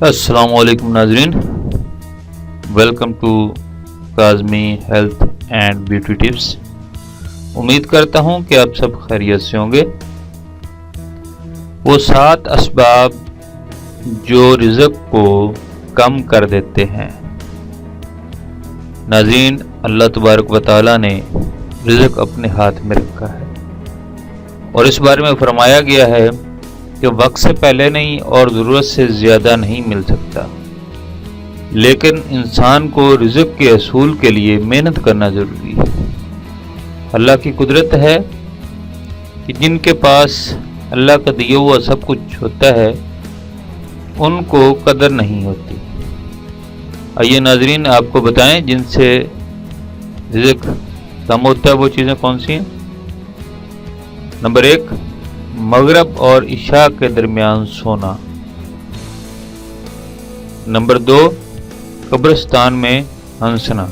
السلام علیکم ناظرین، welcome to Kazmi health and beauty tips. امید کرتا ہوں کہ آپ سب خیریت سے ہوں گے۔ وہ 7 اسباب جو رزق کو کم کر دیتے ہیں۔ ناظرین، اللہ تبارک و تعالیٰ نے رزق اپنے ہاتھ میں رکھا ہے اور اس بارے میں فرمایا گیا ہے کہ وقت سے پہلے نہیں اور ضرورت سے زیادہ نہیں مل سکتا، لیکن انسان کو رزق کے حصول کے لیے محنت کرنا ضروری ہے۔ اللہ کی قدرت ہے کہ جن کے پاس اللہ کا دیا ہوا سب کچھ ہوتا ہے ان کو قدر نہیں ہوتی۔ آئیے ناظرین، آپ کو بتائیں جن سے رزق کم ہوتا ہے وہ چیزیں کون سی ہیں۔ نمبر 1، مغرب اور عشاء کے درمیان سونا۔ نمبر 2، قبرستان میں ہنسنا۔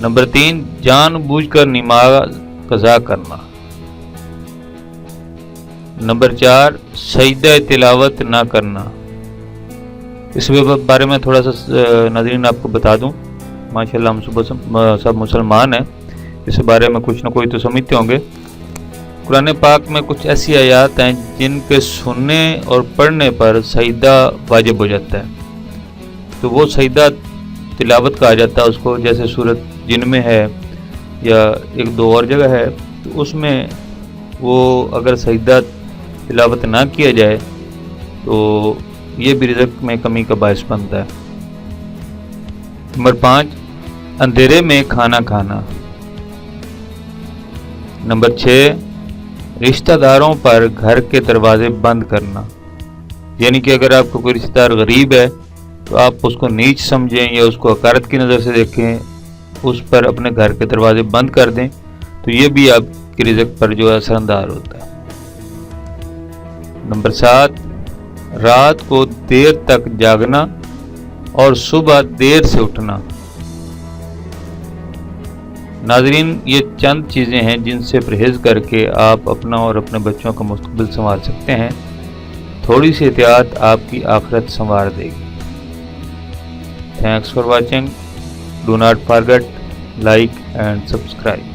نمبر 3، جان بوجھ کر نماز قضا کرنا۔ نمبر 4، سجدہ تلاوت نہ کرنا۔ اس بارے میں تھوڑا سا ناظرین آپ کو بتا دوں، ماشاءاللہ ہم سب مسلمان ہیں، اس بارے میں کچھ نہ کوئی تو سمجھتے ہوں گے۔ قرآن پاک میں کچھ ایسی آیات ہیں جن کے سننے اور پڑھنے پر سجدہ واجب ہو جاتا ہے، تو وہ سجدہ تلاوت کہا جاتا ہے اس کو، جیسے سورۃ جن میں ہے یا 1-2 اور جگہ ہے، تو اس میں وہ اگر سجدہ تلاوت نہ کیا جائے تو یہ بھی رزق میں کمی کا باعث بنتا ہے۔ نمبر 5، اندھیرے میں کھانا کھانا۔ نمبر 6، رشتہ داروں پر گھر کے دروازے بند کرنا، یعنی کہ اگر آپ کو کوئی رشتہ دار غریب ہے تو آپ اس کو نیچ سمجھیں یا اس کو حقارت کی نظر سے دیکھیں، اس پر اپنے گھر کے دروازے بند کر دیں، تو یہ بھی آپ کی رزق پر جو ہے اثر انداز ہوتا ہے۔ نمبر 7، رات کو دیر تک جاگنا اور صبح دیر سے اٹھنا۔ ناظرین، یہ چند چیزیں ہیں جن سے پرہیز کر کے آپ اپنا اور اپنے بچوں کا مستقبل سنوار سکتے ہیں۔ تھوڑی سی احتیاط آپ کی آخرت سنوار دے گی۔ Thanks for watching. Do not forget like and subscribe.